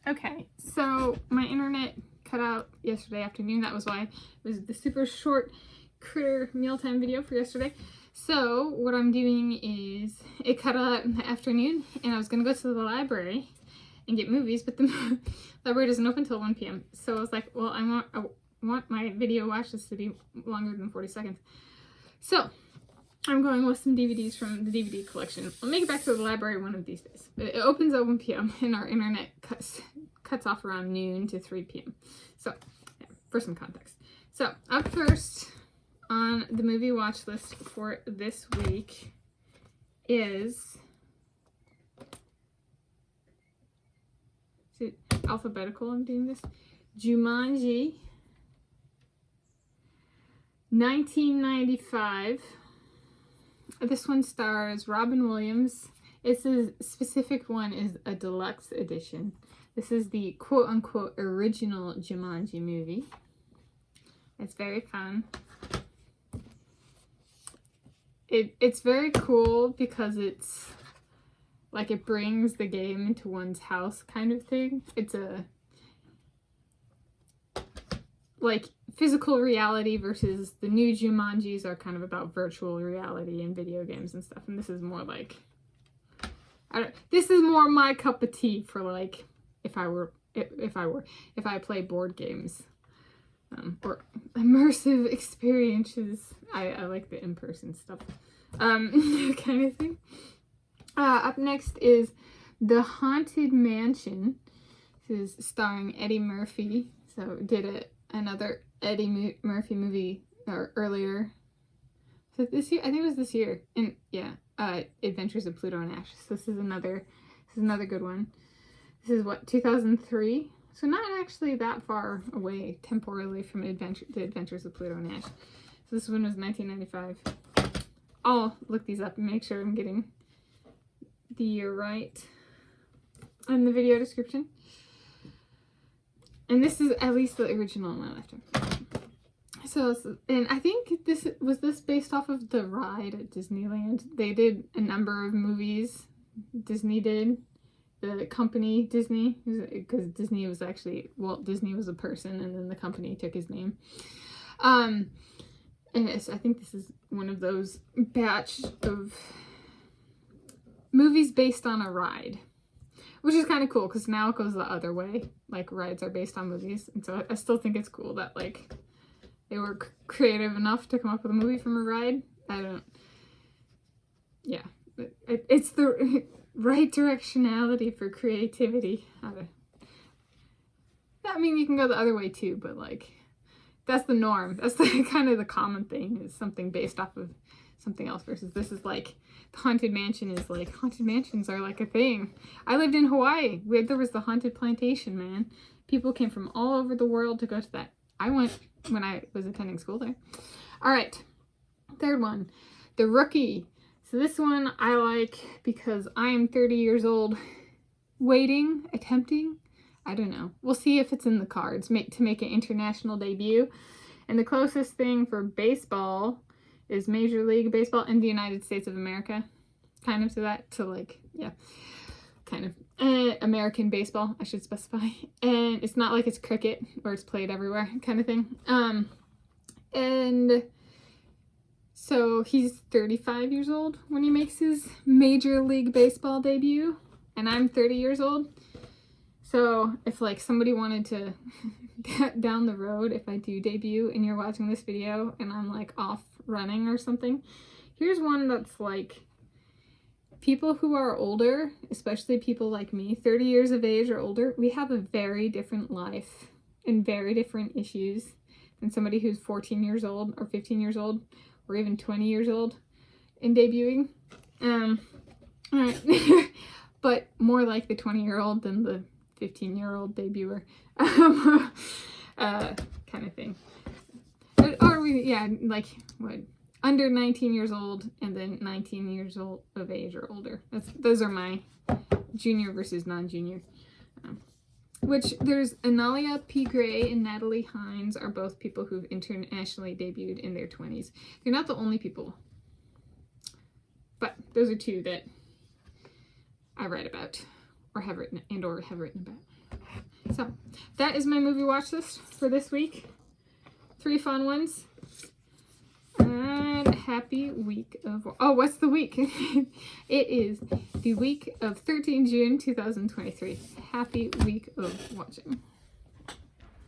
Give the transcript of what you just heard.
Okay, so my internet cut out yesterday afternoon. That was why it was the super short critter mealtime video for yesterday. So what I'm doing is it cut out in the afternoon, and I was gonna go to the library and get movies, but the library doesn't open until 1 p.m. So I was like, well, I want my video watch list to be longer than 40 seconds. So I'm going with some DVDs from the DVD collection. I'll make it back to the library one of these days. But it opens at 1 p.m. and our internet cuts off around noon to 3 p.m. So, yeah, for some context. So, up first on the movie watch list for this week is it alphabetical? I'm doing this. Jumanji, 1995. This one stars Robin Williams. It's a specific one is a deluxe edition. This is the quote-unquote original Jumanji movie. It's very fun. It's very cool because it's like it brings the game into one's house kind of thing. It's a like physical reality versus the new Jumanjis are kind of about virtual reality and video games and stuff. And this is more like, this is more my cup of tea for like, if I play board games, or immersive experiences. I like the in-person stuff, kind of thing. Up next is The Haunted Mansion. This is starring Eddie Murphy. So did another Eddie Murphy movie earlier. So this year, I think it was this year. And yeah, Adventures of Pluto and Ash. So this is another good one. This is what, 2003? So not actually that far away temporally from the Adventures of Pluto and Ash. So this one was 1995. I'll look these up and make sure I'm getting the year right in the video description. And this is at least the original on my left. So, and I think this was based off of the ride at Disneyland. They did a number of movies. Disney did. The company Disney, because Disney was actually, Walt Disney was a person, and then the company took his name. And I think this is one of those batch of movies based on a ride, which is kind of cool because now it goes the other way. Like, rides are based on movies, and so I still think it's cool that like they were creative enough to come up with a movie from a ride. It's the right directionality for creativity. I mean, you can go the other way too, but like that's the norm. That's the kind of the common thing, is something based off of something else versus this is like the Haunted Mansion is like, haunted mansions are like a thing. I lived in Hawaii. There was the Haunted Plantation, man. People came from all over the world to go to that. I went when I was attending school there. All right, third one, The Rookie. So this one I like because I am 30 years old, attempting, I don't know. We'll see if it's in the cards to make an international debut. And the closest thing for baseball is Major League Baseball in the United States of America. Kind of to that, to like, yeah, kind of American baseball, I should specify. And it's not like it's cricket where it's played everywhere kind of thing. And so he's 35 years old when he makes his Major League Baseball debut, and I'm 30 years old. So if like somebody wanted to down the road, if I do debut and you're watching this video and I'm like off running or something, here's one that's like people who are older, especially people like me, 30 years of age or older, we have a very different life and very different issues than somebody who's 14 years old or 15 years old or even 20 years old in debuting. All right. But more like the 20-year-old than the 15-year-old debuter, kind of thing. Or like what, under 19 years old and then 19 years old of age or older. Those are my junior versus non-junior. Which there's Analia P. Gray and Natalie Hines are both people who've internationally debuted in their 20s. They're not the only people, but those are two that I read about or have written about. So, that is my movie watch list for this week. 3 fun ones. And happy week of... Oh, what's the week? It is the week of 13 June 2023. Happy week of watching.